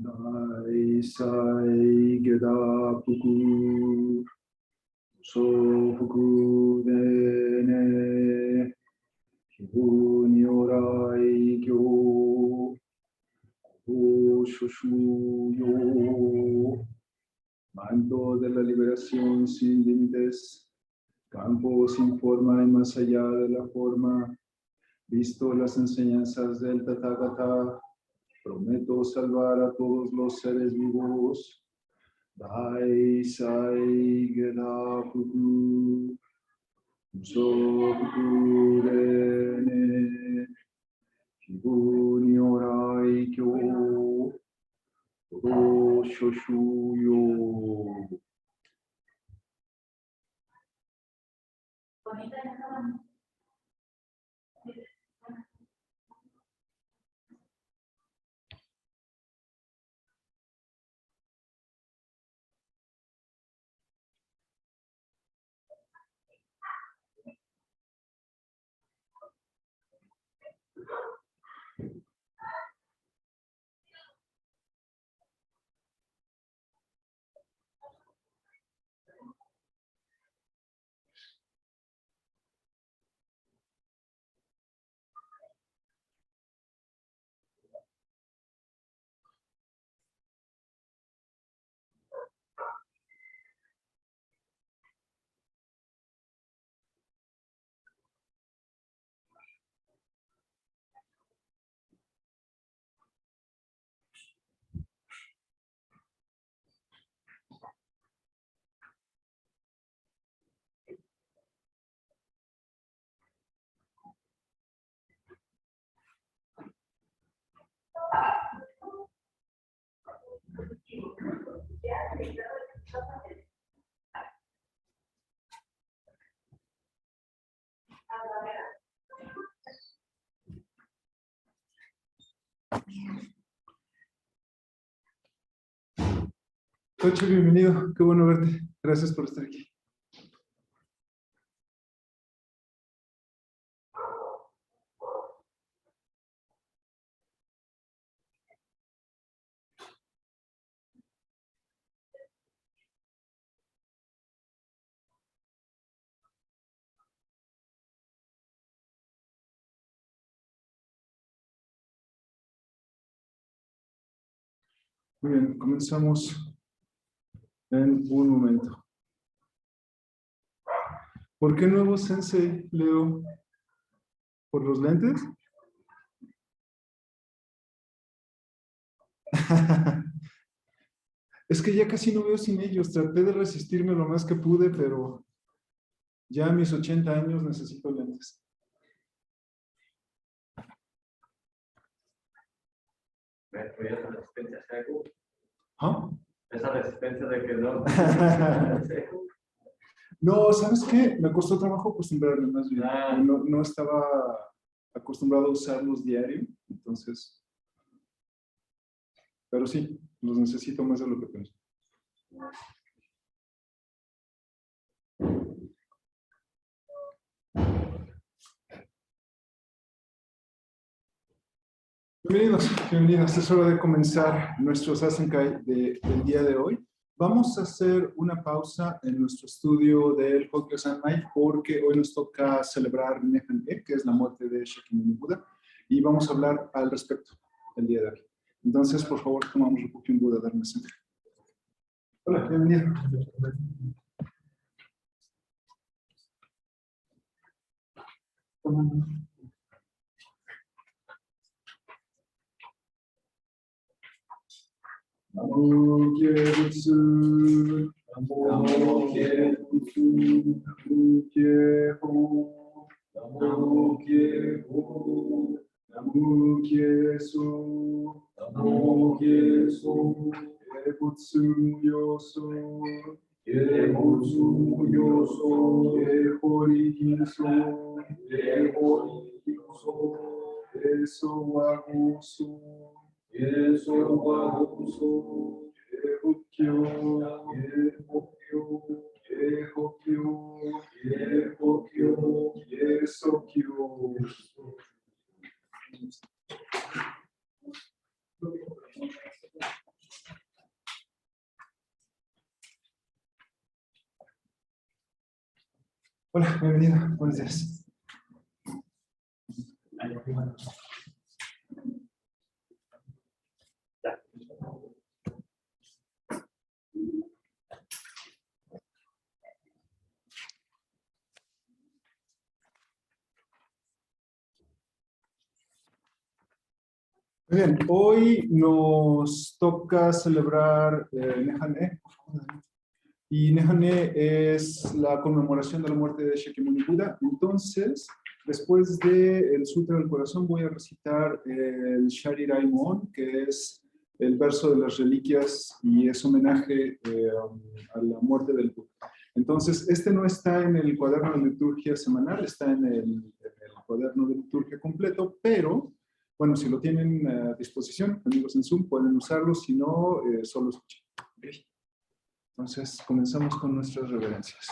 Dai Sai Geda Puku So Puku Dene Kibu Nyorai Gyo O Shoshu Yo Manto de la liberación sin límites, campo sin forma y más allá de la forma, visto las enseñanzas del Tathagata, prometo salvar a todos los seres vivos. Dai Sai Geda Puku So Puku Rene Kibu Nyorai Kyo O Shoshu Yo. Coche, bienvenido, qué bueno verte. Gracias por estar aquí. Muy bien, comenzamos en un momento. ¿Por qué nuevo sensei, Leo? ¿Por los lentes? Es que ya casi no veo sin ellos. Traté de resistirme lo más que pude, pero ya a mis 80 años necesito lentes. Esa resistencia seco. ¿Ah? Esa resistencia de que no. No, ¿sabes qué? Me costó trabajo acostumbrarme más bien. Ah. No estaba acostumbrado a usarlos diario, entonces... Pero sí, los necesito más de lo que pienso. Bienvenidos, bienvenidos. Es hora de comenzar nuestro Sasenkai del día de hoy. Vamos a hacer una pausa en nuestro estudio del Hokyo Sanmai porque hoy nos toca celebrar Nefan-e, que es la muerte de Shakyamuni Buda, y vamos a hablar al respecto el día de hoy. Entonces, por favor, tomamos refugio en Buda Dharma Center. Hola, bienvenido. Namo Kyebutsu, Namo Kyebutsu, Namo Kyeho, Namo Kyeho, Namo Kyeso, Namo Kyeso, Kyebutsu Yoso, Kyebutsu Yoso, Kyehori Hinso, Kyehori Hinso, Eso Waguso, Yeso Waguso, Yehokyo, Yehokyo, Yehokyo, Yehokyo, Yesokyo. Hola, bienvenido. Buenos días. Muy bien, hoy nos toca celebrar Nehane. Y Nehane es la conmemoración de la muerte de Shakyamuni Buda. Entonces, después del Sutra del Corazón, voy a recitar el Sharirai Mon, que es el verso de las reliquias y es homenaje a la muerte del Buda. Entonces, este no está en el cuaderno de liturgia semanal, está en el cuaderno de liturgia completo, pero, bueno, si lo tienen a disposición, amigos en Zoom, pueden usarlo, si no, solo escuchen. Okay. Entonces, comenzamos con nuestras reverencias.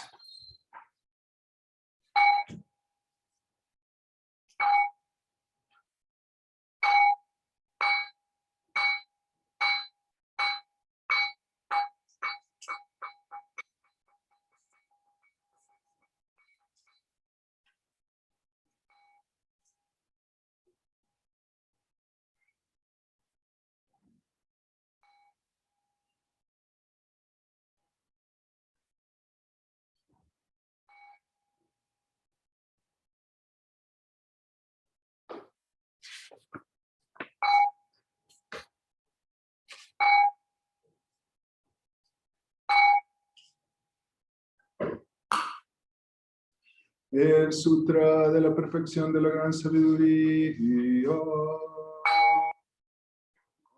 El Sutra de la Perfección de la Gran Sabiduría.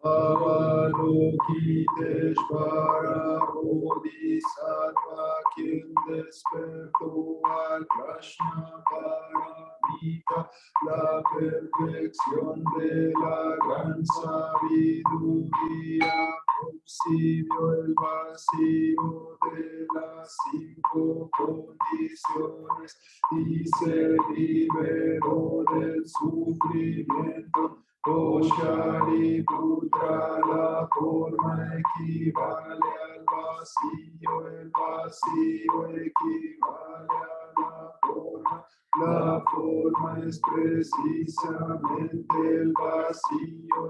Avalokiteshvara Bodhisattva, quien despertó al Krishna Paramita, la perfección de la gran sabiduría, percibió el vacío de las 5 condiciones y se liberó del sufrimiento. Shariputra, la forma equivale al vacío, el vacío equivale a la forma es precisamente el vacío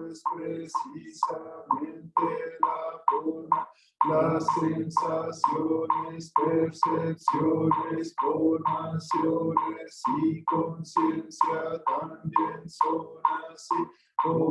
es precisamente la forma. Las sensaciones, percepciones, formaciones y conciencia también son así.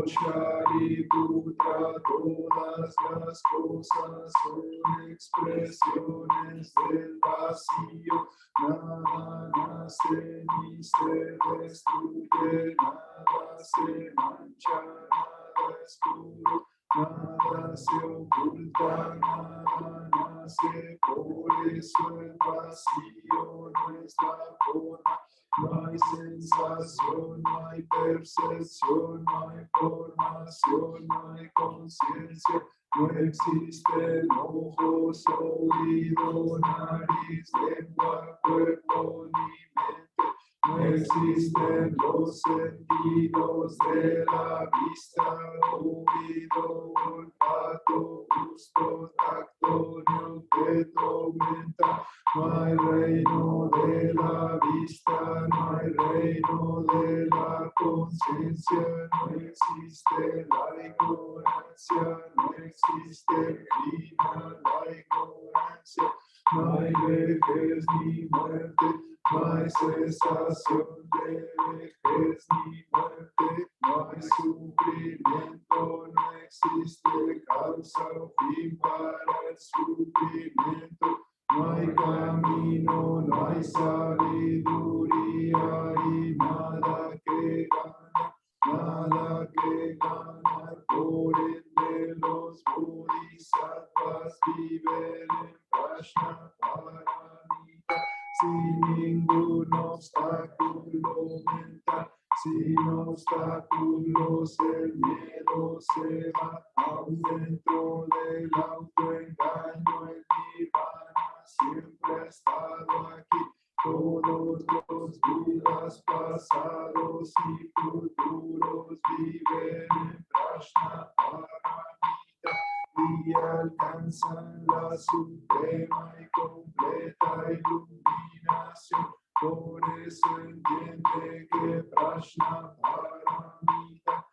Shariputra, todas las cosas son expresiones del vacío. Nada nace ni se destruye, nada se mancha, nada es puro. Nada se oculta, nada nace, por eso el vacío no es la forma. No hay sensación, no hay percepción, no hay formación, no hay conciencia. No existen ojos, oído, nariz, lengua, cuerpo ni mente. No existen los sentidos de la vista, oído, olfato, gusto, tacto, ni objeto mental. No hay reino de la vista, no hay reino de la conciencia, no existe la ignorancia, no existe el final, la ignorancia. No hay vejez ni muerte, no hay cesación de vejez ni muerte, no hay sufrimiento, no existe causa o fin para el sufrimiento. No hay camino, no hay sabiduría y nada que ganar. Por ende los bodhisattvas viven en Prajna Paramita sin ningún obstáculo mental. Sin obstáculos el miedo se va, aún dentro del autoengaño el nirvana siempre ha estado aquí. Todos los Budas pasados y futuros viven en Prajna Paramita y alcanzan en la suprema y completa iluminación. Por eso entiende que Prajna Paramita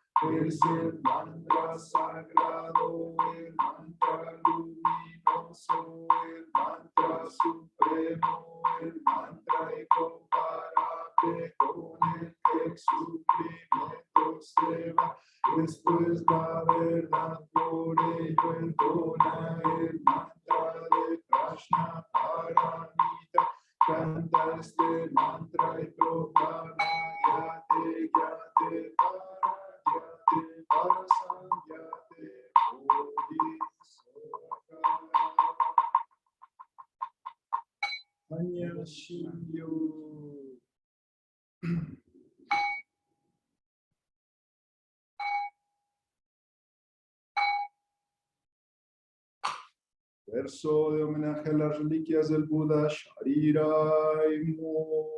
es el mantra sagrado, el mantra luminoso, el mantra supremo, el mantra incomparable con el que el sufrimiento se va. Esto es la verdad, por ello entona el mantra de Prajna Paramita. Canta este mantra y proclama Yate, Yate, para Sangyate, Bodhisattva. Anya Shindyo. Verso de homenaje a las reliquias del Buda Sharirai Mo.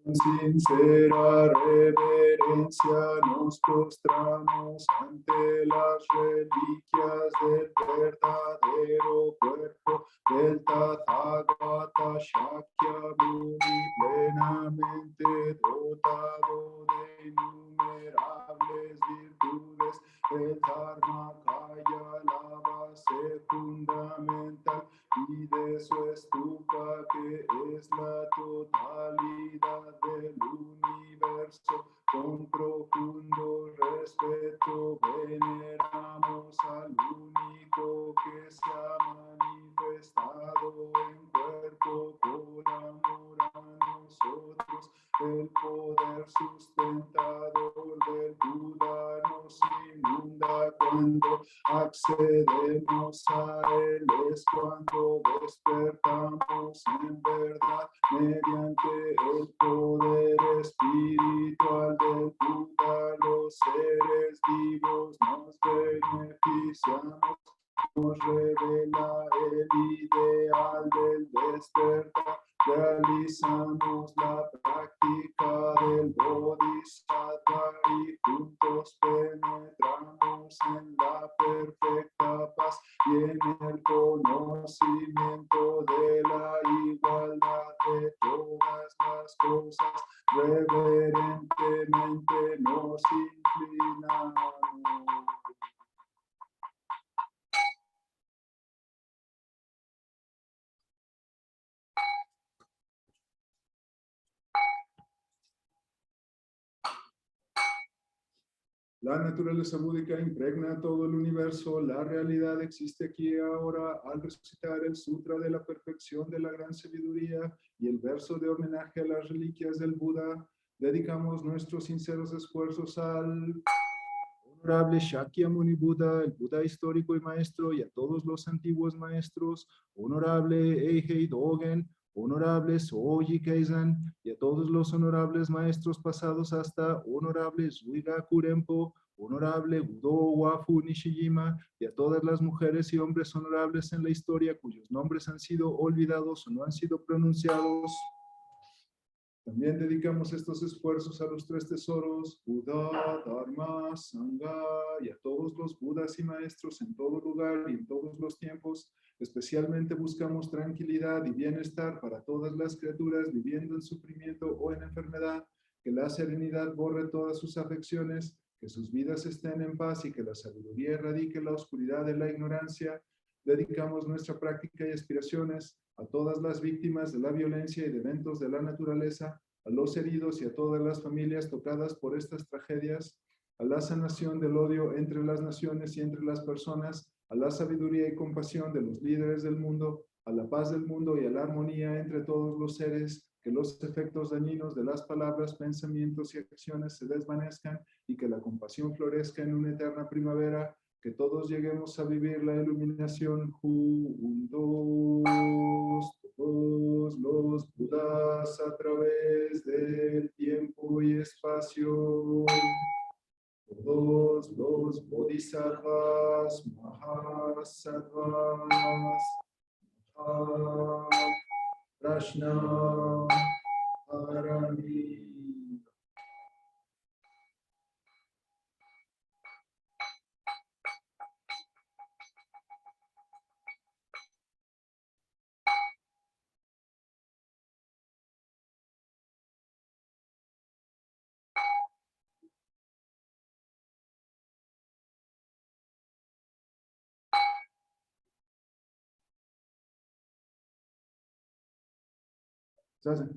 Con sincera reverencia nos postramos ante las reliquias del verdadero cuerpo del Tathagata Shakyamuni, plenamente dotado de innumerables virtudes. El Dharmakaya, la base fundamental, y de su estupa que es la totalidad del universo. Con profundo respeto veneramos al único que se ha manifestado en cuerpo por amor a nosotros. El poder sustentador del Buda nos inunda cuando accedemos a él. Es cuando despertamos en verdad mediante el poder espiritual del Buda. Los seres vivos nos beneficiamos. Nos revela el ideal del despertar. Realizamos la práctica del Bodhisattva y juntos penetramos en la perfecta paz y en el conocimiento de la igualdad de todas las cosas. Reverentemente nos inclinamos. La naturaleza búdica impregna todo el universo. La realidad existe aquí y ahora. Al recitar el Sutra de la Perfección de la Gran Sabiduría y el verso de homenaje a las reliquias del Buda, dedicamos nuestros sinceros esfuerzos al honorable Shakyamuni Buda, el Buda histórico y maestro, y a todos los antiguos maestros, honorable Eihei Dogen, honorable Soji Keizan, y a todos los honorables maestros pasados hasta honorable Suigaku Rempo, honorable Udo Wafu Nishijima, y a todas las mujeres y hombres honorables en la historia cuyos nombres han sido olvidados o no han sido pronunciados. También dedicamos estos esfuerzos a los tres tesoros, Buda, Dharma, Sangha, y a todos los Budas y maestros en todo lugar y en todos los tiempos. Especialmente buscamos tranquilidad y bienestar para todas las criaturas viviendo en sufrimiento o en enfermedad, que la serenidad borre todas sus afecciones, que sus vidas estén en paz y que la sabiduría erradique la oscuridad de la ignorancia. Dedicamos nuestra práctica y aspiraciones a todas las víctimas de la violencia y de eventos de la naturaleza, a los heridos y a todas las familias tocadas por estas tragedias, a la sanación del odio entre las naciones y entre las personas, a la sabiduría y compasión de los líderes del mundo, a la paz del mundo y a la armonía entre todos los seres, que los efectos dañinos de las palabras, pensamientos y acciones se desvanezcan y que la compasión florezca en una eterna primavera, que todos lleguemos a vivir la iluminación juntos, todos los Budas a través del tiempo y espacio, todos los Bodhisattvas, Mahasattvas, Prajna, Paramita. ¿Estás?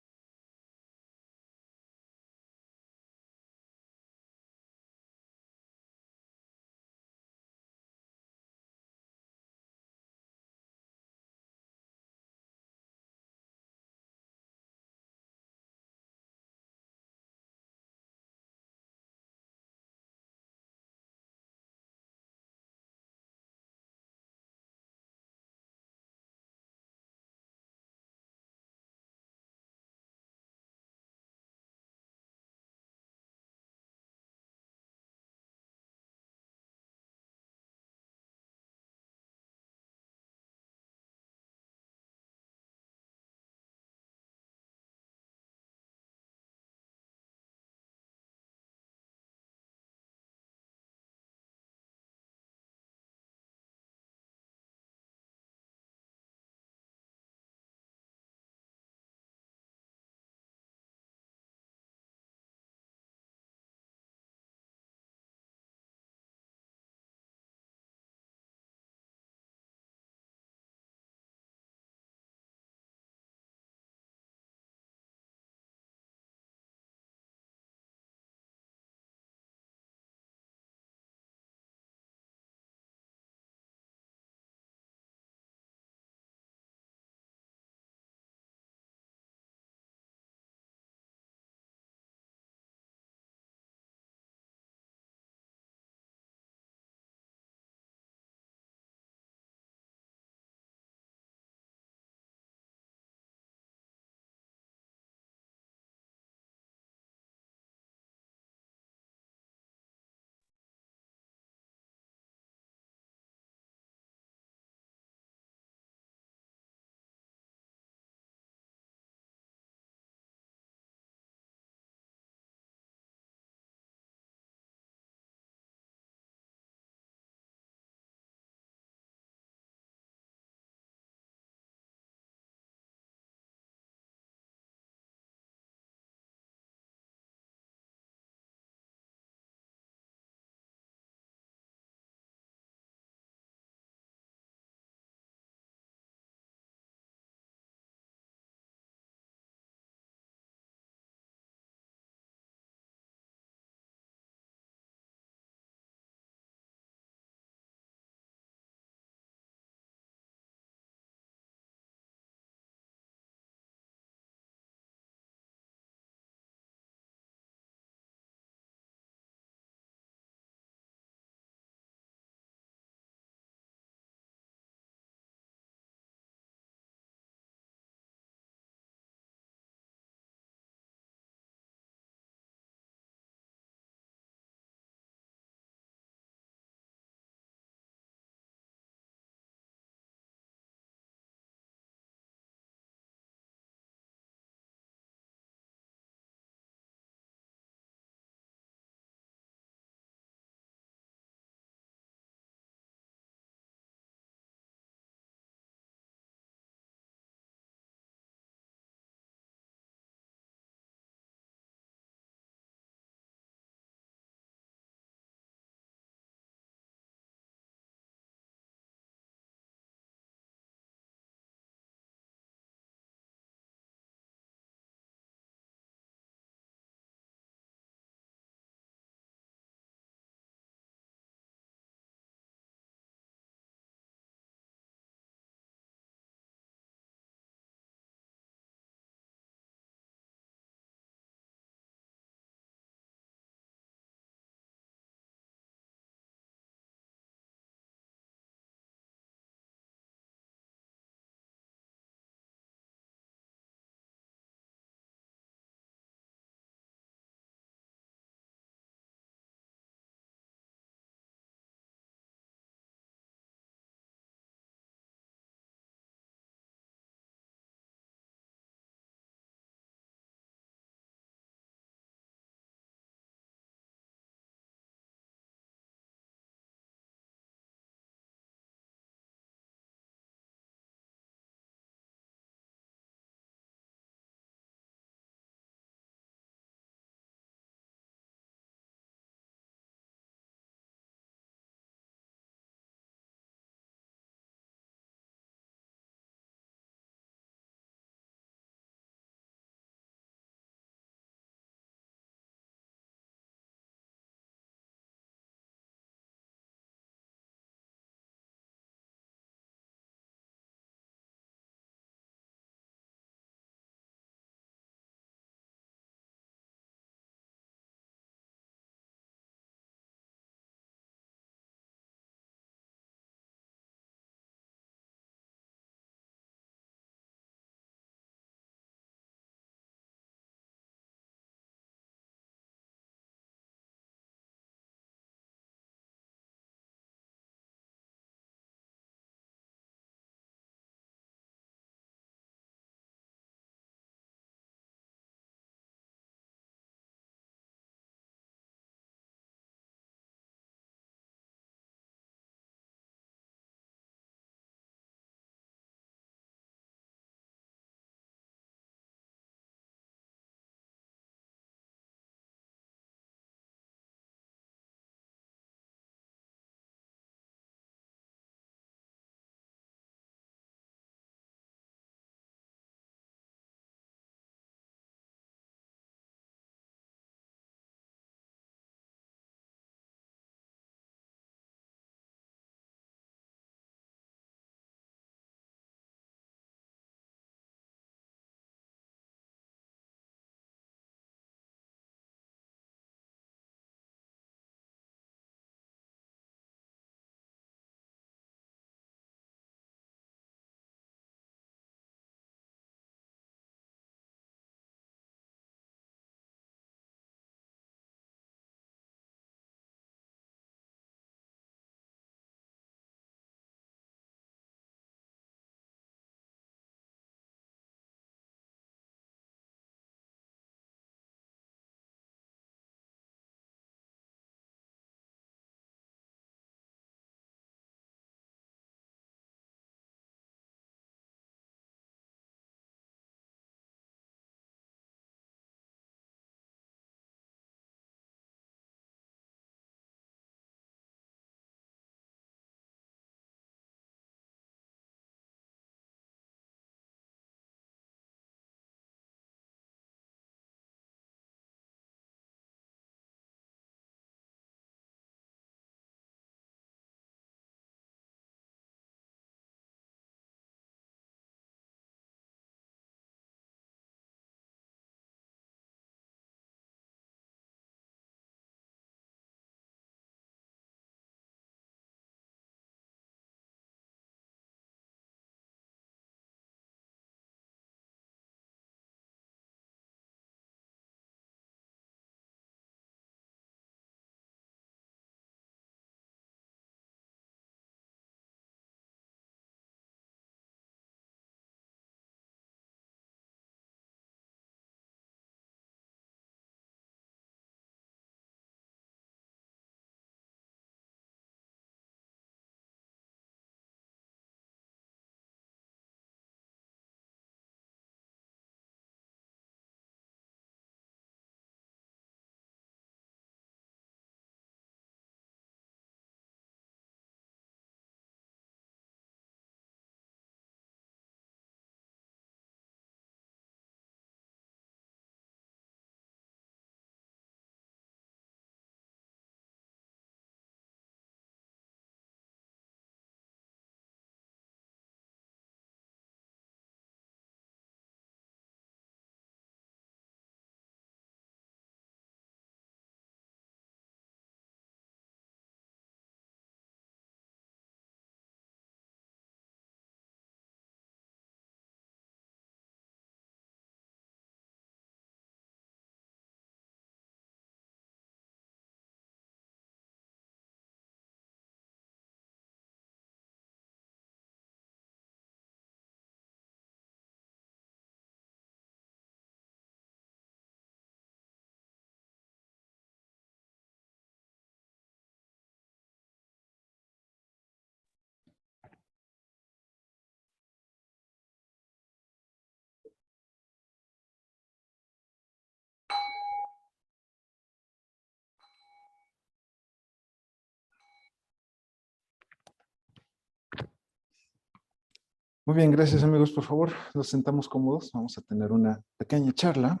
Muy bien, gracias amigos. Por favor, nos sentamos cómodos. Vamos a tener una pequeña charla.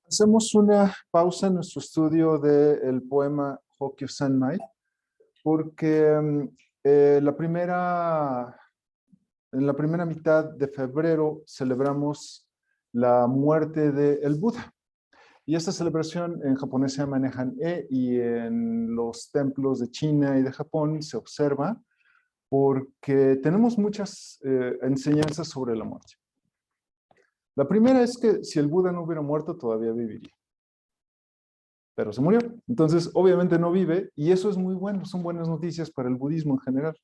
Hacemos una pausa en nuestro estudio del poema Hokyu Sanmai, porque en la primera mitad de febrero celebramos la muerte del Buda. Y esta celebración en japonés se llama Nehan-e y en los templos de China y de Japón se observa porque tenemos muchas enseñanzas sobre la muerte. La primera es que si el Buda no hubiera muerto, todavía viviría. Pero se murió. Entonces, obviamente no vive, y eso es muy bueno. Son buenas noticias para el budismo en general.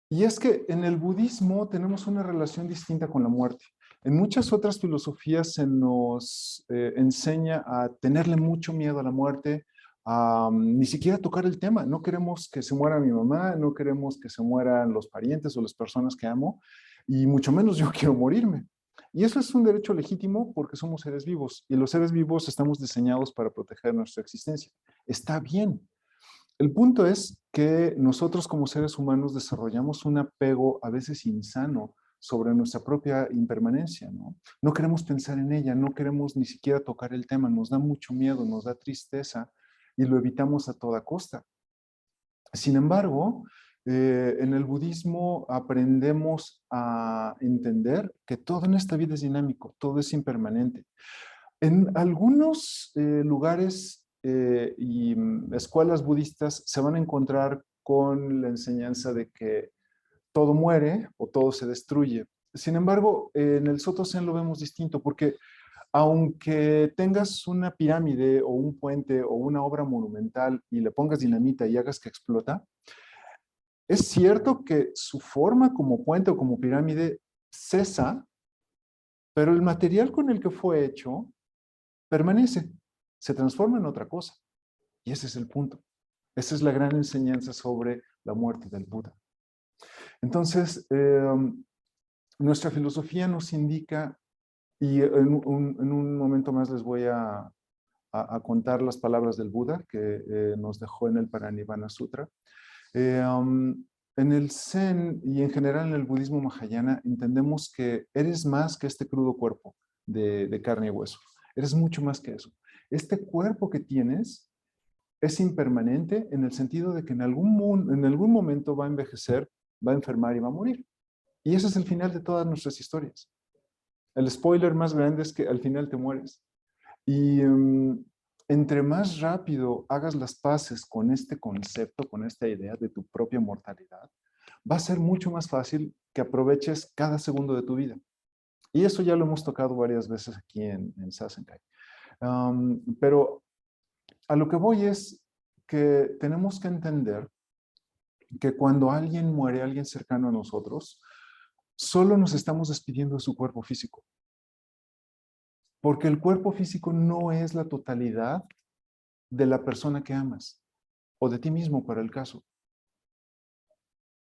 Y es que en el budismo tenemos una relación distinta con la muerte. En muchas otras filosofías se nos enseña a tenerle mucho miedo a la muerte, a ni siquiera tocar el tema. No queremos que se muera mi mamá, no queremos que se mueran los parientes o las personas que amo, y mucho menos yo quiero morirme. Y eso es un derecho legítimo porque somos seres vivos, y los seres vivos estamos diseñados para proteger nuestra existencia. Está bien. El punto es que nosotros como seres humanos desarrollamos un apego a veces insano sobre nuestra propia impermanencia, ¿no? No queremos pensar en ella, no queremos ni siquiera tocar el tema, nos da mucho miedo, nos da tristeza y lo evitamos a toda costa. Sin embargo, en el budismo aprendemos a entender que todo en esta vida es dinámico, todo es impermanente. En algunos lugares y escuelas budistas se van a encontrar con la enseñanza de que todo muere o todo se destruye. Sin embargo, en el Soto Zen lo vemos distinto porque aunque tengas una pirámide o un puente o una obra monumental y le pongas dinamita y hagas que explota, es cierto que su forma como puente o como pirámide cesa, pero el material con el que fue hecho permanece, se transforma en otra cosa. Y ese es el punto. Esa es la gran enseñanza sobre la muerte del Buda. Entonces, nuestra filosofía nos indica, y en un momento más les voy a contar las palabras del Buda que nos dejó en el Parinibbana Sutra. En el Zen y en general en el budismo mahayana entendemos que eres más que este crudo cuerpo de carne y hueso. Eres mucho más que eso. Este cuerpo que tienes es impermanente en el sentido de que en algún momento va a envejecer, va a enfermar y va a morir. Y ese es el final de todas nuestras historias. El spoiler más grande es que al final te mueres. Y entre más rápido hagas las paces con este concepto, con esta idea de tu propia mortalidad, va a ser mucho más fácil que aproveches cada segundo de tu vida. Y eso ya lo hemos tocado varias veces aquí en Sasenkai. Pero a lo que voy es que tenemos que entender que cuando alguien muere, alguien cercano a nosotros, solo nos estamos despidiendo de su cuerpo físico. Porque el cuerpo físico no es la totalidad de la persona que amas, o de ti mismo para el caso.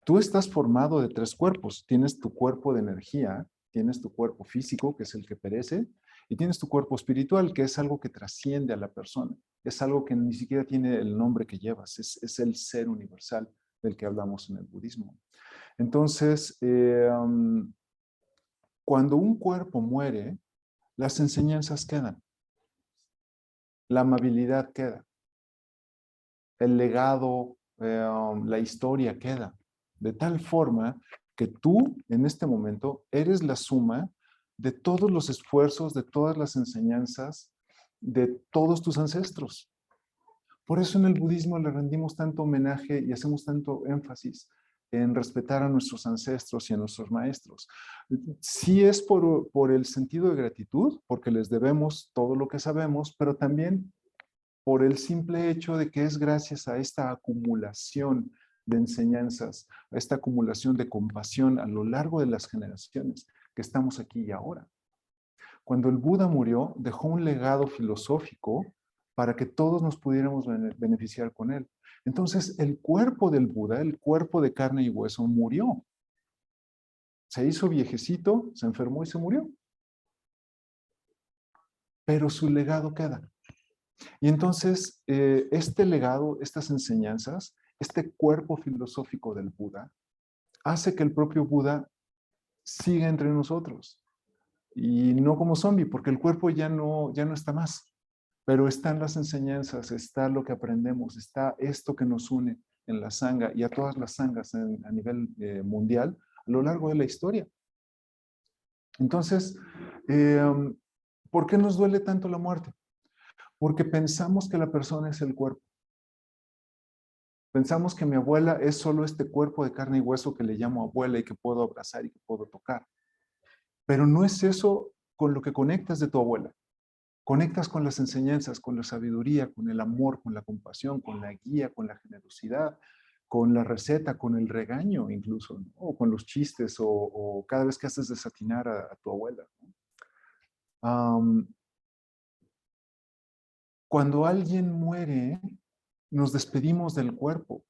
Tú estás formado de 3 cuerpos. Tienes tu cuerpo de energía, tienes tu cuerpo físico, que es el que perece, y tienes tu cuerpo espiritual, que es algo que trasciende a la persona. Es algo que ni siquiera tiene el nombre que llevas, es el ser universal del que hablamos en el budismo. Entonces, cuando un cuerpo muere, las enseñanzas quedan, la amabilidad queda, el legado, la historia queda, de tal forma que tú en este momento eres la suma de todos los esfuerzos, de todas las enseñanzas, de todos tus ancestros. Por eso en el budismo le rendimos tanto homenaje y hacemos tanto énfasis en respetar a nuestros ancestros y a nuestros maestros. Sí es por el sentido de gratitud, porque les debemos todo lo que sabemos, pero también por el simple hecho de que es gracias a esta acumulación de enseñanzas, a esta acumulación de compasión a lo largo de las generaciones que estamos aquí y ahora. Cuando el Buda murió, dejó un legado filosófico para que todos nos pudiéramos beneficiar con él. Entonces, el cuerpo del Buda, el cuerpo de carne y hueso, murió. Se hizo viejecito, se enfermó y se murió. Pero su legado queda. Y entonces, este legado, estas enseñanzas, este cuerpo filosófico del Buda, hace que el propio Buda siga entre nosotros. Y no como zombie, porque el cuerpo ya no está más. Pero están las enseñanzas, está lo que aprendemos, está esto que nos une en la sangha y a todas las sanghas a nivel mundial a lo largo de la historia. Entonces, ¿por qué nos duele tanto la muerte? Porque pensamos que la persona es el cuerpo. Pensamos que mi abuela es solo este cuerpo de carne y hueso que le llamo abuela y que puedo abrazar y que puedo tocar. Pero no es eso con lo que conectas de tu abuela. Conectas con las enseñanzas, con la sabiduría, con el amor, con la compasión, con la guía, con la generosidad, con la receta, con el regaño incluso, ¿no? O con los chistes o cada vez que haces desatinar a tu abuela, ¿no? Cuando alguien muere, nos despedimos del cuerpo,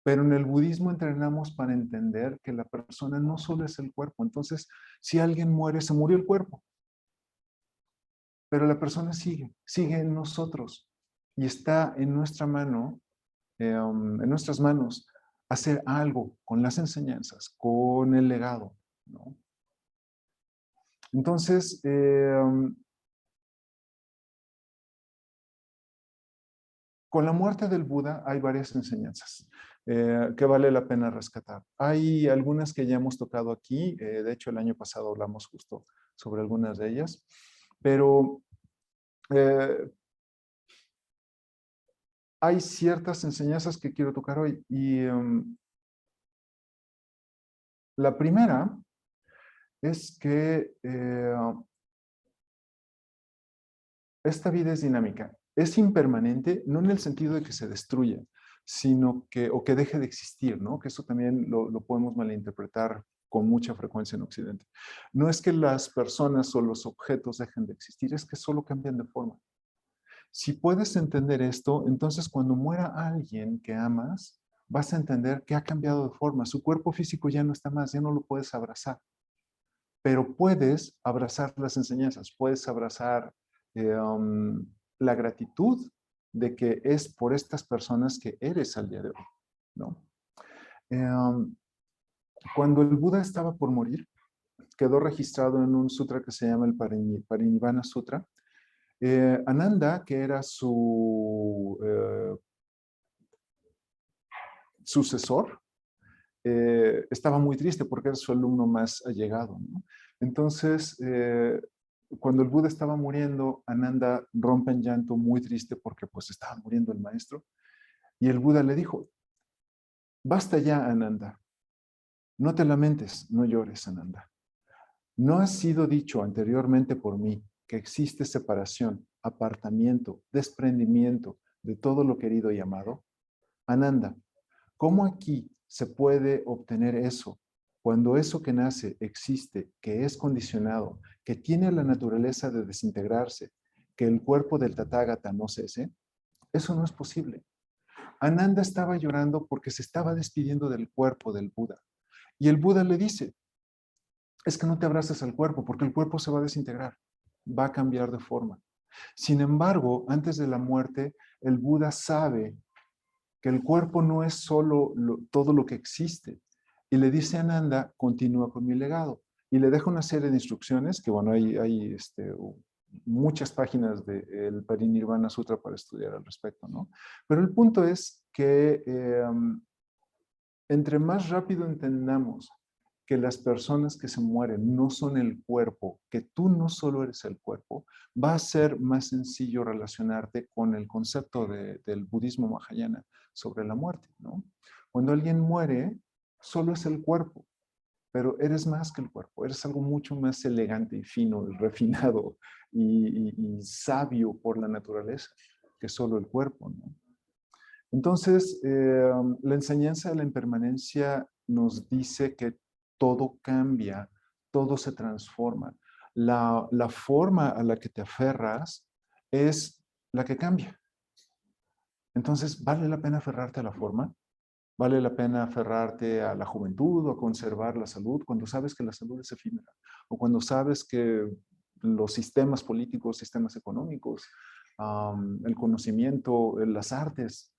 pero en el budismo entrenamos para entender que la persona no solo es el cuerpo. Entonces, si alguien muere, se murió el cuerpo, pero la persona sigue en nosotros y está en nuestra mano, en nuestras manos, hacer algo con las enseñanzas, con el legado, ¿no? Entonces, con la muerte del Buda hay varias enseñanzas que vale la pena rescatar. Hay algunas que ya hemos tocado aquí, de hecho el año pasado hablamos justo sobre algunas de ellas, pero hay ciertas enseñanzas que quiero tocar hoy. Y la primera es que esta vida es dinámica. Es impermanente, no en el sentido de que se destruya, sino que, o que deje de existir, ¿no? Que eso también lo podemos malinterpretar con mucha frecuencia en Occidente. No es que las personas o los objetos dejen de existir, es que solo cambian de forma. Si puedes entender esto, entonces cuando muera alguien que amas, vas a entender que ha cambiado de forma. Su cuerpo físico ya no está más, ya no lo puedes abrazar. Pero puedes abrazar las enseñanzas, puedes abrazar la gratitud de que es por estas personas que eres al día de hoy, ¿no? Cuando el Buda estaba por morir, quedó registrado en un sutra que se llama el Parinibbana Sutra. Ananda, que era su sucesor, estaba muy triste porque era su alumno más allegado, ¿no? Entonces, cuando el Buda estaba muriendo, Ananda rompe en llanto muy triste porque pues estaba muriendo el maestro. Y el Buda le dijo, basta ya, Ananda. No te lamentes, no llores, Ananda. ¿No ha sido dicho anteriormente por mí que existe separación, apartamiento, desprendimiento de todo lo querido y amado? Ananda, ¿cómo aquí se puede obtener eso cuando eso que nace existe, que es condicionado, que tiene la naturaleza de desintegrarse, que el cuerpo del Tathagata no cese? Eso no es posible. Ananda estaba llorando porque se estaba despidiendo del cuerpo del Buda. Y el Buda le dice, es que no te abraces al cuerpo porque el cuerpo se va a desintegrar, va a cambiar de forma. Sin embargo, antes de la muerte, el Buda sabe que el cuerpo no es solo todo lo que existe. Y le dice a Ananda, continúa con mi legado. Y le deja una serie de instrucciones, que bueno, hay muchas páginas del Parinirvana Sutra para estudiar al respecto, ¿no? Pero el punto es que entre más rápido entendamos que las personas que se mueren no son el cuerpo, que tú no solo eres el cuerpo, va a ser más sencillo relacionarte con el concepto del budismo mahayana sobre la muerte, ¿no? Cuando alguien muere, solo es el cuerpo, pero eres más que el cuerpo, eres algo mucho más elegante y fino, y refinado y sabio por la naturaleza que solo el cuerpo, ¿no? Entonces, la enseñanza de la impermanencia nos dice que todo cambia, todo se transforma. La forma a la que te aferras es la que cambia. Entonces, ¿vale la pena aferrarte a la forma? ¿Vale la pena aferrarte a la juventud o a conservar la salud cuando sabes que la salud es efímera? O cuando sabes que los sistemas políticos, sistemas económicos el conocimiento, las artes,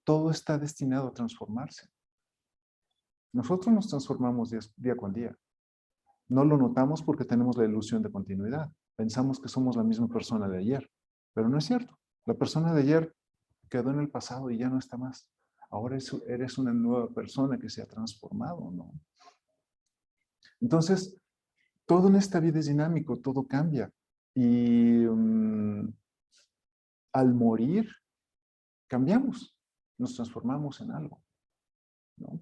todo está destinado a transformarse. Nosotros nos transformamos día con día. No lo notamos porque tenemos la ilusión de continuidad. Pensamos que somos la misma persona de ayer, pero no es cierto. La persona de ayer quedó en el pasado y ya no está más. Ahora eres una nueva persona que se ha transformado, ¿no? Entonces, todo en esta vida es dinámico, todo cambia. Y al morir, cambiamos, nos transformamos en algo, ¿no?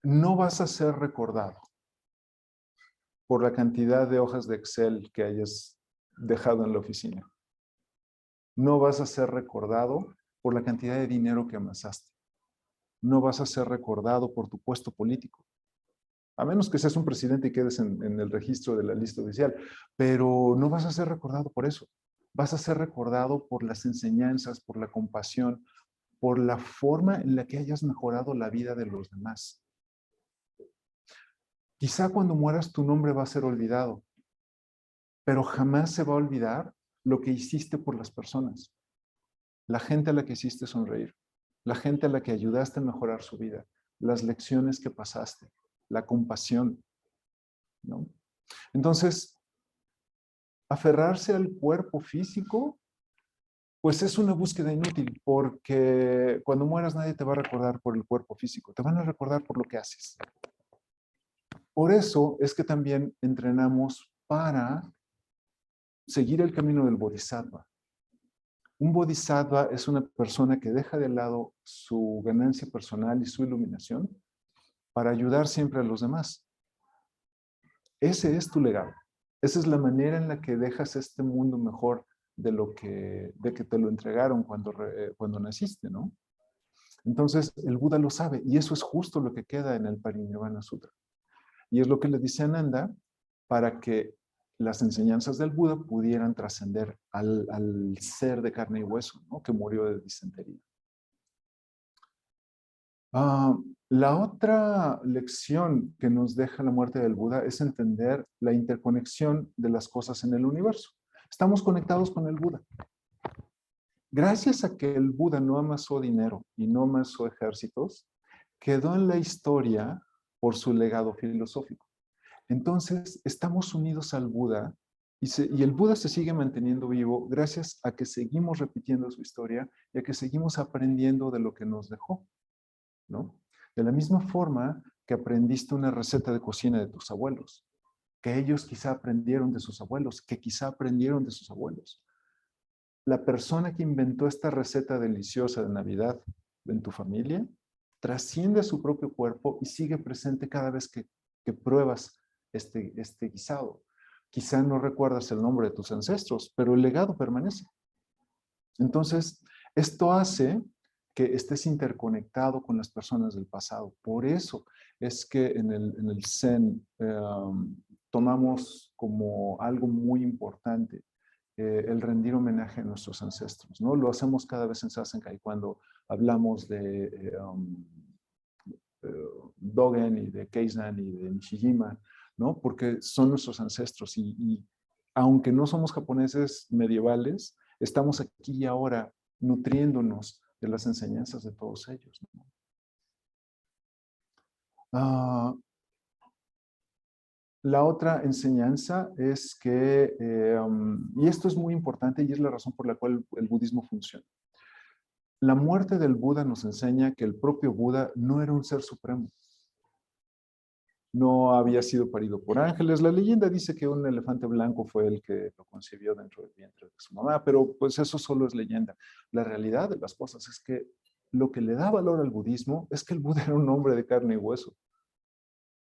No vas a ser recordado por la cantidad de hojas de Excel que hayas dejado en la oficina. No vas a ser recordado por la cantidad de dinero que amasaste. No vas a ser recordado por tu puesto político. A menos que seas un presidente y quedes en el registro de la lista oficial. Pero no vas a ser recordado por eso. Vas a ser recordado por las enseñanzas, por la compasión, por la forma en la que hayas mejorado la vida de los demás. Quizá cuando mueras tu nombre va a ser olvidado, pero jamás se va a olvidar lo que hiciste por las personas. La gente a la que hiciste sonreír, la gente a la que ayudaste a mejorar su vida, las lecciones que pasaste, la compasión, ¿no? Entonces, aferrarse al cuerpo físico, pues es una búsqueda inútil, porque cuando mueras nadie te va a recordar por el cuerpo físico, te van a recordar por lo que haces. Por eso es que también entrenamos para seguir el camino del bodhisattva. Un bodhisattva es una persona que deja de lado su ganancia personal y su iluminación para ayudar siempre a los demás. Ese es tu legado. Esa es la manera en la que dejas este mundo mejor de que te lo entregaron cuando naciste, ¿no? Entonces, el Buda lo sabe y eso es justo lo que queda en el Parinirvana Sutra. Y es lo que le dice Ananda para que las enseñanzas del Buda pudieran trascender al ser de carne y hueso, ¿no? Que murió de disentería. La otra lección que nos deja la muerte del Buda es entender la interconexión de las cosas en el universo. Estamos conectados con el Buda. Gracias a que el Buda no amasó dinero y no amasó ejércitos, quedó en la historia por su legado filosófico. Entonces, estamos unidos al Buda y el Buda se sigue manteniendo vivo gracias a que seguimos repitiendo su historia y a que seguimos aprendiendo de lo que nos dejó, ¿no? De la misma forma que aprendiste una receta de cocina de tus abuelos, que ellos quizá aprendieron de sus abuelos, que quizá aprendieron de sus abuelos. La persona que inventó esta receta deliciosa de Navidad en tu familia trasciende a su propio cuerpo y sigue presente cada vez que pruebas este guisado. Quizá no recuerdas el nombre de tus ancestros, pero el legado permanece. Entonces, esto hace que estés interconectado con las personas del pasado. Por eso es que en el Zen tomamos como algo muy importante el rendir homenaje a nuestros ancestros, ¿no? Lo hacemos cada vez en Sazenkai cuando hablamos de Dogen y de Keizan y de Nishijima, ¿no? Porque son nuestros ancestros y aunque no somos japoneses medievales, estamos aquí y ahora nutriéndonos de las enseñanzas de todos ellos, ¿no? La otra enseñanza es que, y esto es muy importante y es la razón por la cual el budismo funciona. La muerte del Buda nos enseña que el propio Buda no era un ser supremo. No había sido parido por ángeles. La leyenda dice que un elefante blanco fue el que lo concibió dentro del vientre de su mamá, pero pues eso solo es leyenda. La realidad de las cosas es que lo que le da valor al budismo es que el Buda era un hombre de carne y hueso.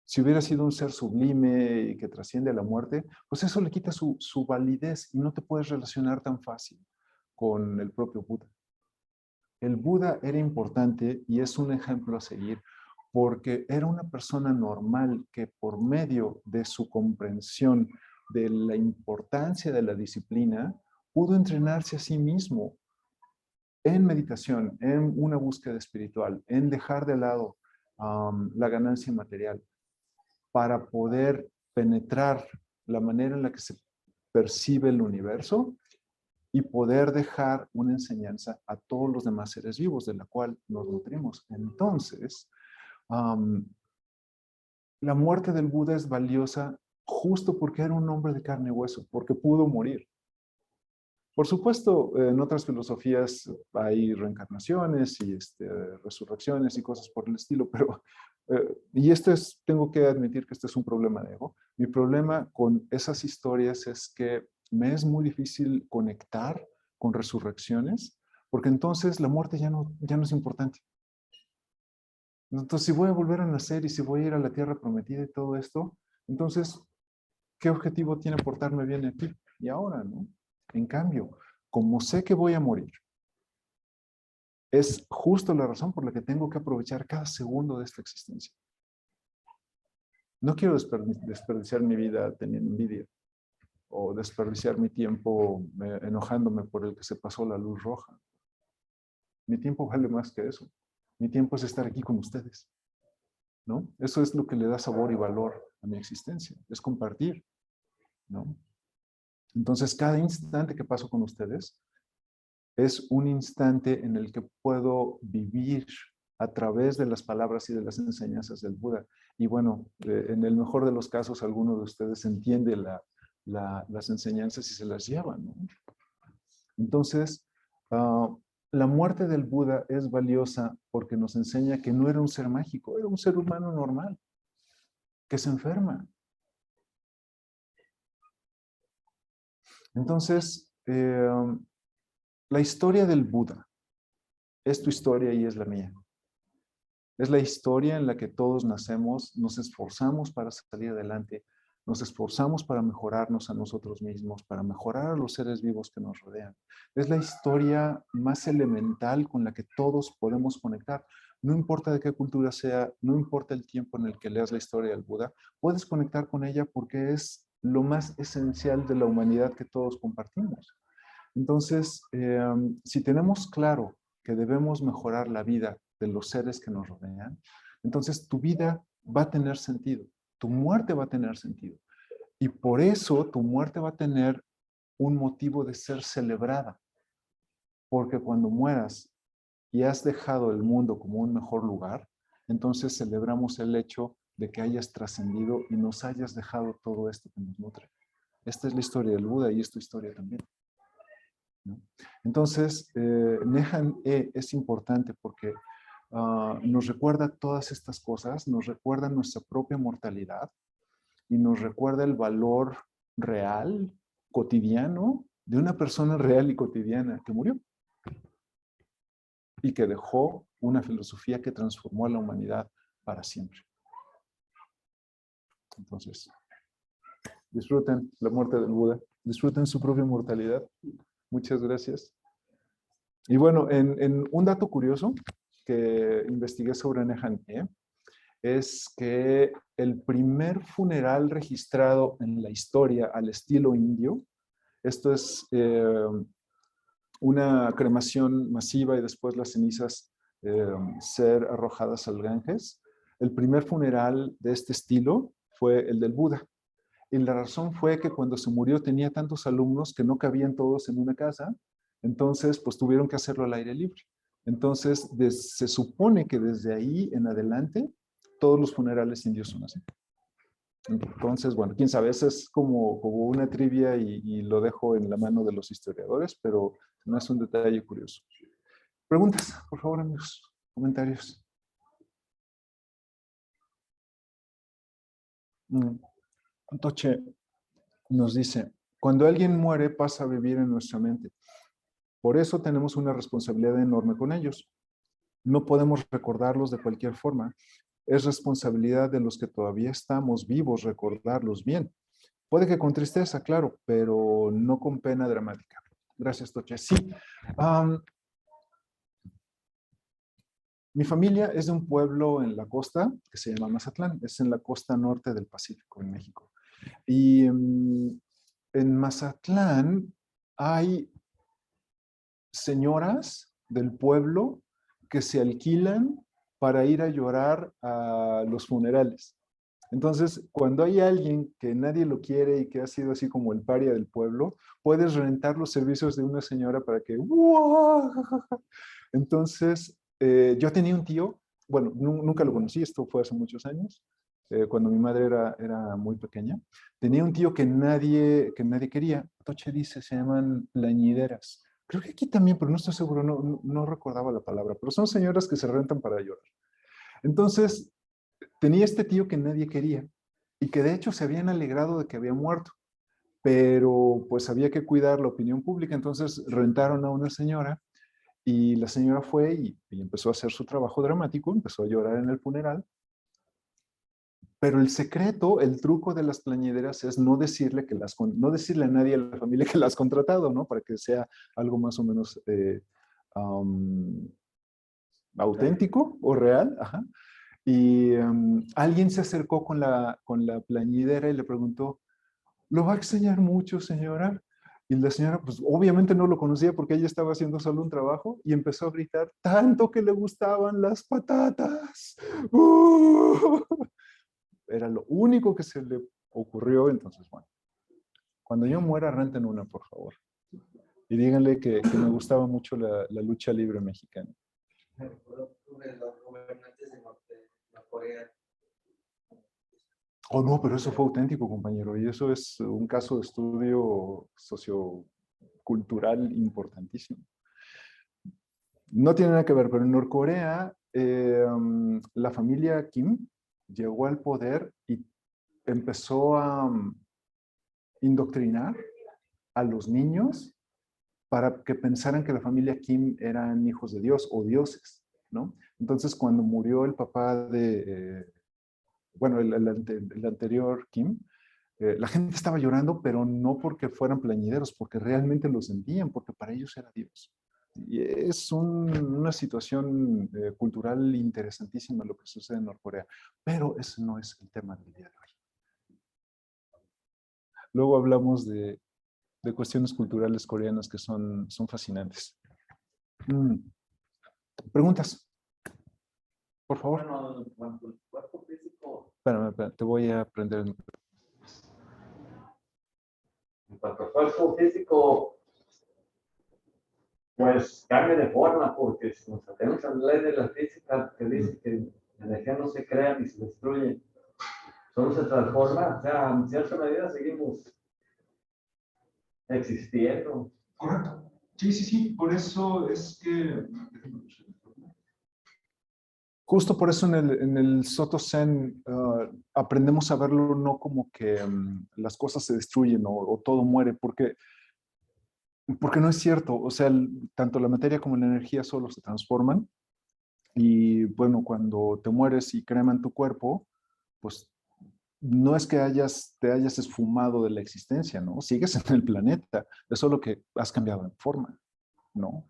Si hubiera sido un ser sublime y que trasciende a la muerte, pues eso le quita su validez y no te puedes relacionar tan fácil con el propio Buda. El Buda era importante y es un ejemplo a seguir porque era una persona normal que por medio de su comprensión de la importancia de la disciplina, pudo entrenarse a sí mismo en meditación, en una búsqueda espiritual, en dejar de lado la ganancia material para poder penetrar la manera en la que se percibe el universo y poder dejar una enseñanza a todos los demás seres vivos de la cual nos nutrimos. Entonces, la muerte del Buda es valiosa justo porque era un hombre de carne y hueso, porque pudo morir. Por supuesto, en otras filosofías hay reencarnaciones y resurrecciones y cosas por el estilo, pero, y tengo que admitir que este es un problema de ego. Mi problema con esas historias es que me es muy difícil conectar con resurrecciones, porque entonces la muerte ya no es importante. Entonces, si voy a volver a nacer y si voy a ir a la tierra prometida y todo esto, entonces, ¿qué objetivo tiene portarme bien aquí y ahora, no? En cambio, como sé que voy a morir, es justo la razón por la que tengo que aprovechar cada segundo de esta existencia. No quiero desperdiciar mi vida teniendo envidia o desperdiciar mi tiempo enojándome por el que se pasó la luz roja. Mi tiempo vale más que eso. Mi tiempo es estar aquí con ustedes, ¿no? Eso es lo que le da sabor y valor a mi existencia, es compartir, ¿no? Entonces, cada instante que paso con ustedes es un instante en el que puedo vivir a través de las palabras y de las enseñanzas del Buda. Y bueno, en el mejor de los casos, alguno de ustedes entiende las enseñanzas y se las lleva, ¿no? Entonces, la muerte del Buda es valiosa porque nos enseña que no era un ser mágico, era un ser humano normal, que se enferma. Entonces, la historia del Buda es tu historia y es la mía. Es la historia en la que todos nacemos, nos esforzamos para salir adelante, nos esforzamos para mejorarnos a nosotros mismos, para mejorar a los seres vivos que nos rodean. Es la historia más elemental con la que todos podemos conectar. No importa de qué cultura sea, no importa el tiempo en el que leas la historia del Buda, puedes conectar con ella porque es lo más esencial de la humanidad que todos compartimos. Entonces, si tenemos claro que debemos mejorar la vida de los seres que nos rodean, entonces tu vida va a tener sentido, tu muerte va a tener sentido. Y por eso tu muerte va a tener un motivo de ser celebrada. Porque cuando mueras y has dejado el mundo como un mejor lugar, entonces celebramos el hecho de que hayas trascendido y nos hayas dejado todo esto que nos nutre. Esta es la historia del Buda y es tu historia también, ¿no? Entonces, Nehan es importante porque nos recuerda todas estas cosas, nos recuerda nuestra propia mortalidad y nos recuerda el valor real, cotidiano, de una persona real y cotidiana que murió y que dejó una filosofía que transformó a la humanidad para siempre. Entonces, disfruten la muerte del Buda, disfruten su propia mortalidad. Muchas gracias. Y bueno, en un dato curioso que investigué sobre Nehan es que el primer funeral registrado en la historia al estilo indio, esto es una cremación masiva y después las cenizas ser arrojadas al Ganges. El primer funeral de este estilo fue el del Buda. Y la razón fue que cuando se murió tenía tantos alumnos que no cabían todos en una casa, entonces pues tuvieron que hacerlo al aire libre. Entonces se supone que desde ahí en adelante todos los funerales indios son así. Entonces, bueno, quién sabe, eso es como una trivia y lo dejo en la mano de los historiadores, pero no es un detalle curioso. Preguntas, por favor, amigos, comentarios. Toche nos dice, cuando alguien muere pasa a vivir en nuestra mente. Por eso tenemos una responsabilidad enorme con ellos. No podemos recordarlos de cualquier forma. Es responsabilidad de los que todavía estamos vivos recordarlos bien. Puede que con tristeza, claro, pero no con pena dramática. Gracias, Toche. Sí. Mi familia es de un pueblo en la costa que se llama Mazatlán. Es en la costa norte del Pacífico, en México. Y en Mazatlán hay señoras del pueblo que se alquilan para ir a llorar a los funerales. Entonces, cuando hay alguien que nadie lo quiere y que ha sido así como el paria del pueblo, puedes rentar los servicios de una señora para que... ¡Wow! Entonces, yo tenía un tío, bueno, nunca lo conocí, esto fue hace muchos años, cuando mi madre era muy pequeña. Tenía un tío que nadie quería. Toche dice, se llaman plañideras. Creo que aquí también, pero no estoy seguro, no recordaba la palabra, pero son señoras que se rentan para llorar. Entonces, tenía este tío que nadie quería y que de hecho se habían alegrado de que había muerto, pero pues había que cuidar la opinión pública, entonces rentaron a una señora y la señora fue y empezó a hacer su trabajo dramático, empezó a llorar en el funeral, pero el secreto, el truco de las plañideras es no decirle, no decirle a nadie a la familia que las ha contratado, ¿no? Para que sea algo más o menos auténtico o real, ajá. Y alguien se acercó con la plañidera y le preguntó, ¿lo va a extrañar mucho, señora? Y la señora, pues obviamente no lo conocía porque ella estaba haciendo solo un trabajo y empezó a gritar, tanto que le gustaban las patatas. ¡Uh! Era lo único que se le ocurrió, entonces, bueno, cuando yo muera, renten una, por favor. Y díganle que me gustaba mucho la lucha libre mexicana. Los gobernantes de Corea. Oh, no, pero eso fue auténtico, compañero, y eso es un caso de estudio sociocultural importantísimo. No tiene nada que ver, pero en Norcorea, la familia Kim llegó al poder y empezó a indoctrinar a los niños para que pensaran que la familia Kim eran hijos de Dios o dioses, ¿no? Entonces, cuando murió el papá bueno, el anterior Kim, la gente estaba llorando, pero no porque fueran plañideros, porque realmente lo sentían, porque para ellos era Dios. Y es una situación cultural interesantísima lo que sucede en Norcorea, pero ese no es el tema del día de hoy. Luego hablamos de cuestiones culturales coreanas que son fascinantes. ¿Preguntas? Por favor. Bueno, en cuanto al cuerpo físico, Espérame, te voy a prender el micrófono. en cuanto al cuerpo físico, pues cambia de forma, porque si nos atendemos a la ley de la física que dice que la energía no se crea ni se destruye, solo se transforma, o sea, en cierta medida seguimos existiendo. Correcto. Sí, sí, sí. Por eso es que... Justo por eso en el Soto Zen aprendemos a verlo no como que las cosas se destruyen o todo muere, porque no es cierto. O sea, tanto la materia como la energía solo se transforman. Y bueno, cuando te mueres y creman tu cuerpo, pues no es que te hayas esfumado de la existencia, ¿no? Sigues en el planeta. Es solo que has cambiado de forma, ¿no?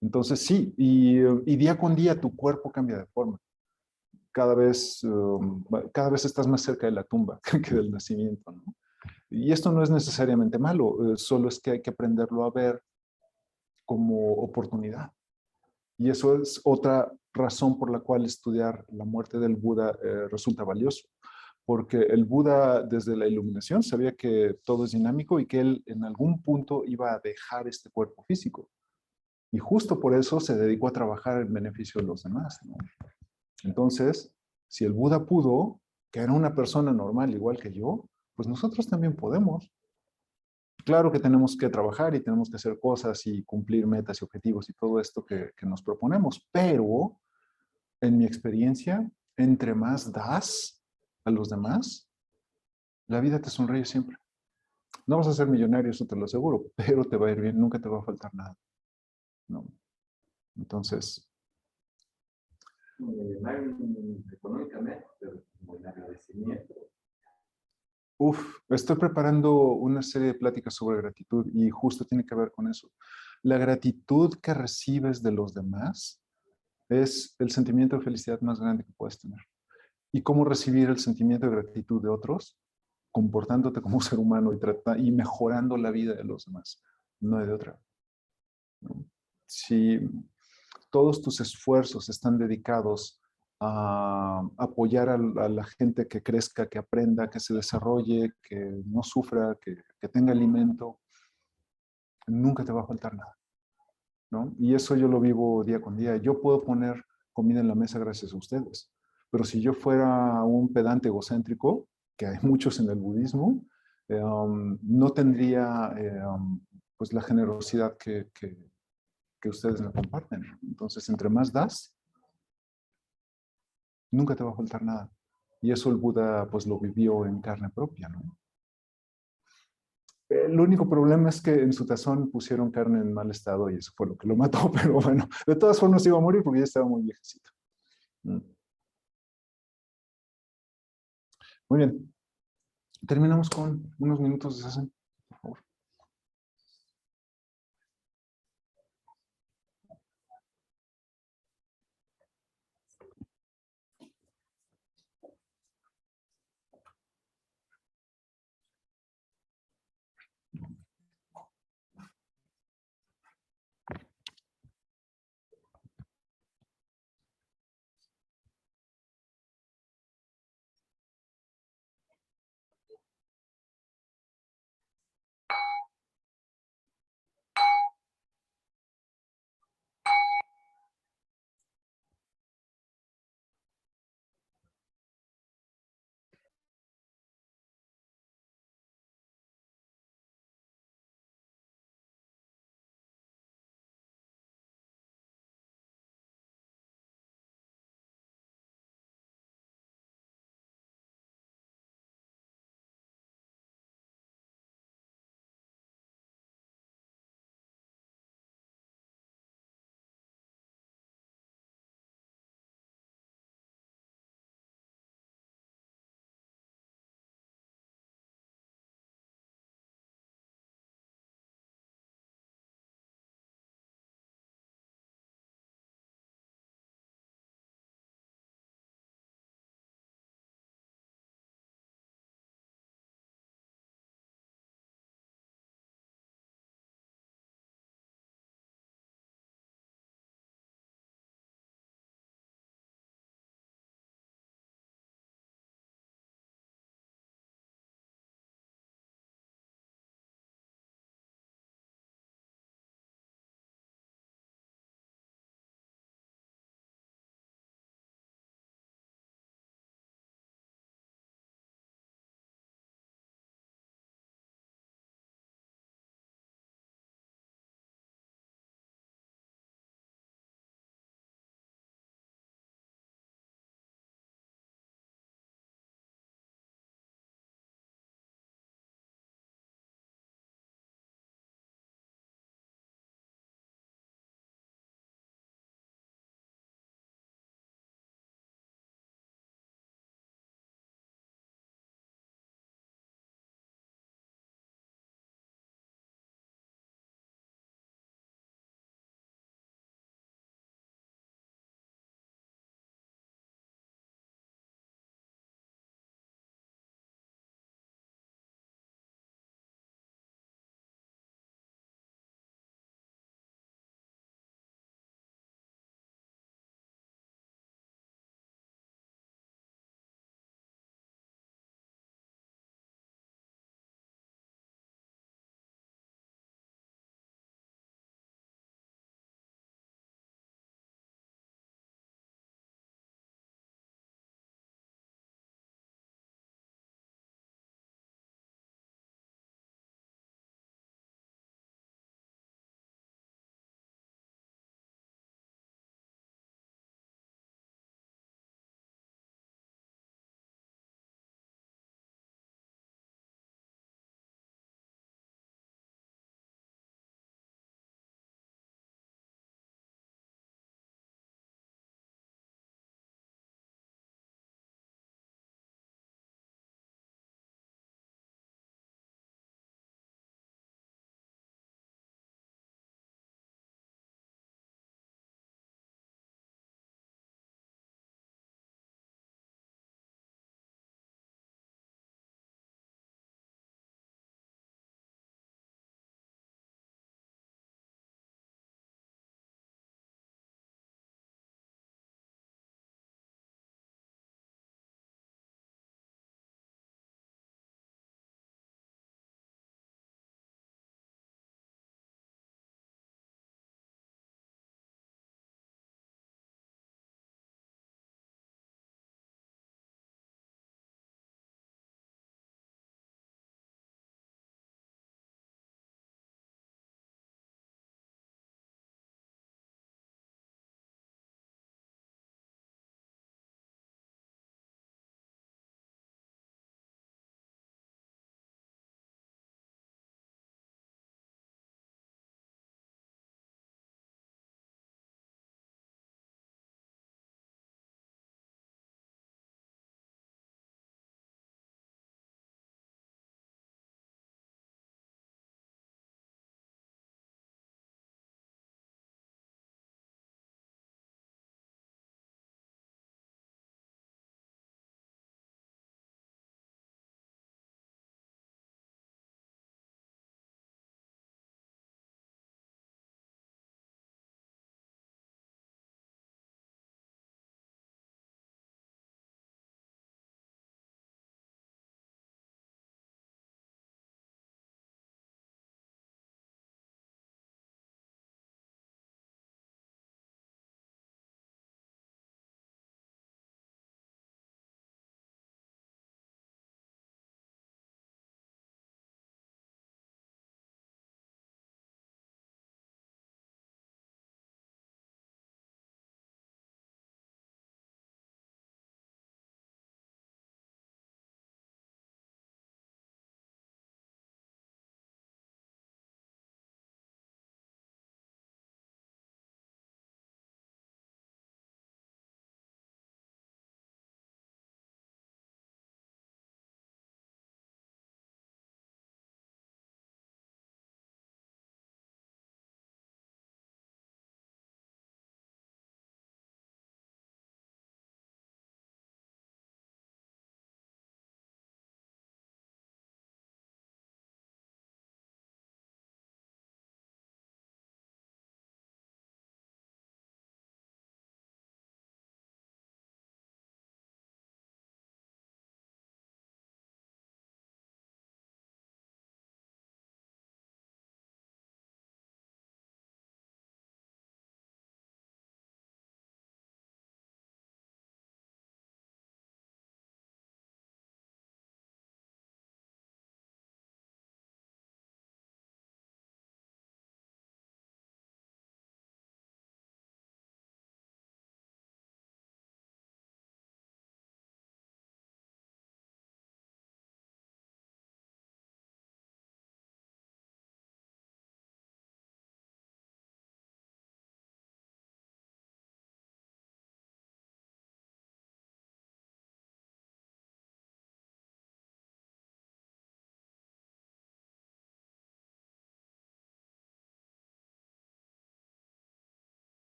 Entonces sí, y día con día tu cuerpo cambia de forma. Cada vez estás más cerca de la tumba que del nacimiento, ¿no? Y esto no es necesariamente malo, solo es que hay que aprenderlo a ver como oportunidad. Y eso es otra razón por la cual estudiar la muerte del Buda resulta valioso. Porque el Buda, desde la iluminación, sabía que todo es dinámico y que él en algún punto iba a dejar este cuerpo físico. Y justo por eso se dedicó a trabajar en beneficio de los demás, ¿no? Entonces, si el Buda pudo, que era una persona normal igual que yo, pues nosotros también podemos. Claro que tenemos que trabajar y tenemos que hacer cosas y cumplir metas y objetivos y todo esto que nos proponemos, pero en mi experiencia, entre más das a los demás, la vida te sonríe siempre. No vas a ser millonario, eso te lo aseguro, pero te va a ir bien, nunca te va a faltar nada, ¿no? Entonces... Económicamente, pero como el agradecimiento. Estoy preparando una serie de pláticas sobre gratitud y justo tiene que ver con eso. La gratitud que recibes de los demás es el sentimiento de felicidad más grande que puedes tener. ¿Y cómo recibir el sentimiento de gratitud de otros? Comportándote como ser humano y mejorando la vida de los demás. No hay de otra, ¿no? Si todos tus esfuerzos están dedicados a apoyar a la gente que crezca, que aprenda, que se desarrolle, que no sufra, que tenga alimento, nunca te va a faltar nada, ¿no? Y eso yo lo vivo día con día. Yo puedo poner comida en la mesa gracias a ustedes, pero si yo fuera un pedante egocéntrico, que hay muchos en el budismo, no tendría pues la generosidad que ustedes me comparten. Entonces, entre más das, nunca te va a faltar nada. Y eso el Buda pues lo vivió en carne propia, ¿no? El único problema es que en su tazón pusieron carne en mal estado y eso fue lo que lo mató, pero bueno, de todas formas iba a morir porque ya estaba muy viejecito. Muy bien. Terminamos con unos minutos de sesión, por favor.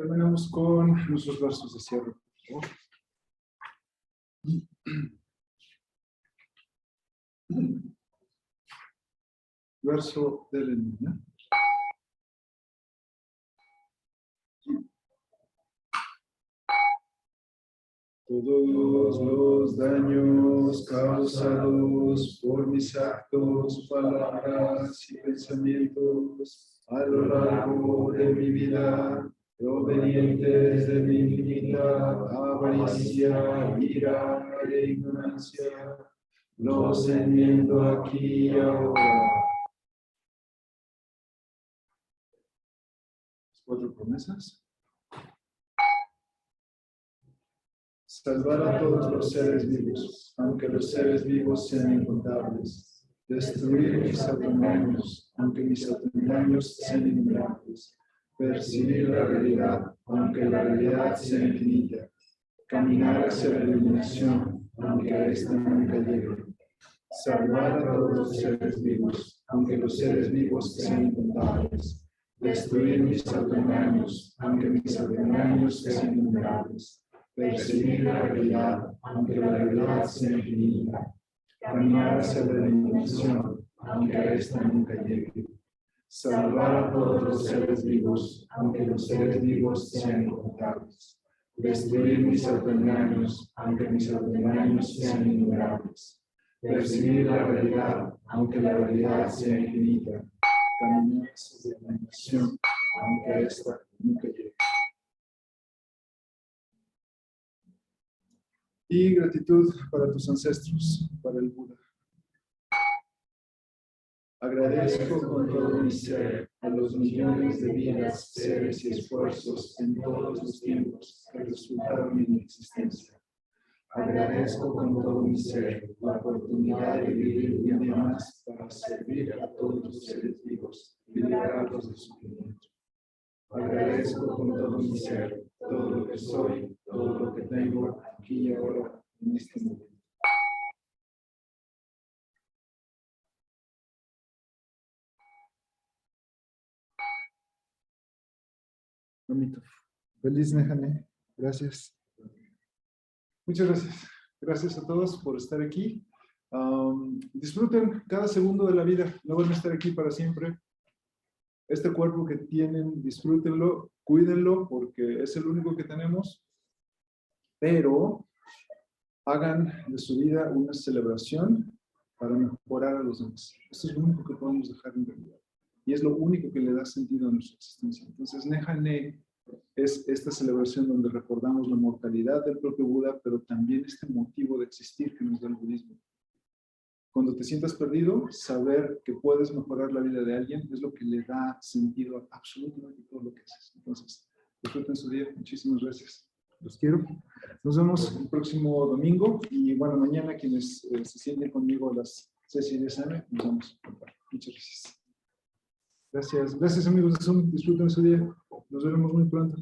Terminamos con nuestros versos de cierre. Por favor. Verso de Lenin. Todos los daños causados por mis actos, palabras y pensamientos a lo largo de mi vida, provenientes de mi infinita avaricia, ira e ignorancia, los enmiendo aquí y ahora. Las 4 promesas. Salvar a todos los seres vivos, aunque los seres vivos sean incontables. Destruir mis autoengaños, aunque mis autoengaños sean innumerables. Percibir la realidad, aunque la realidad sea infinita. Caminar hacia la iluminación, aunque a esta nunca llegue. Salvar a todos los seres vivos, aunque los seres vivos sean incontables. Destruir mis autoengaños, aunque mis autoengaños sean innumerables. Percibir la realidad, aunque la realidad sea infinita. Caminar hacia la iluminación, aunque a esta nunca llegue. Salvar a todos los seres vivos, aunque los seres vivos sean incontables. Destruir mis autoengaños, aunque mis autoengaños sean innumerables. Percibir la realidad, aunque la realidad sea infinita. Caminar hacia la iluminación, aunque a esta nunca llegue. Y gratitud para tus ancestros, para el Buda. Agradezco con todo mi ser a los millones de vidas, seres y esfuerzos en todos los tiempos que resultaron en mi existencia. Agradezco con todo mi ser la oportunidad de vivir un día más para servir a todos los seres vivos y liberarlos del sufrimiento. Agradezco con todo mi ser todo lo que soy, todo lo que tengo aquí y ahora en este momento. Bonito. Feliz Nehane. Gracias. Muchas gracias. Gracias a todos por estar aquí. Disfruten cada segundo de la vida. No van a estar aquí para siempre. Este cuerpo que tienen, disfrútenlo, cuídenlo, porque es el único que tenemos. Pero hagan de su vida una celebración para mejorar a los demás. Esto es lo único que podemos dejar en realidad. Y es lo único que le da sentido a nuestra existencia. Entonces, Nehane es esta celebración donde recordamos la mortalidad del propio Buda, pero también este motivo de existir que nos da el budismo. Cuando te sientas perdido, saber que puedes mejorar la vida de alguien es lo que le da sentido a absolutamente todo lo que haces. Entonces, disfruten su día. Muchísimas gracias. Los quiero. Nos vemos el próximo domingo. Y bueno, mañana quienes se sienten conmigo a las 6:10 AM, nos vamos. Muchas gracias. Gracias. Gracias, amigos de Zoom. Disfruten su día. Nos veremos muy pronto.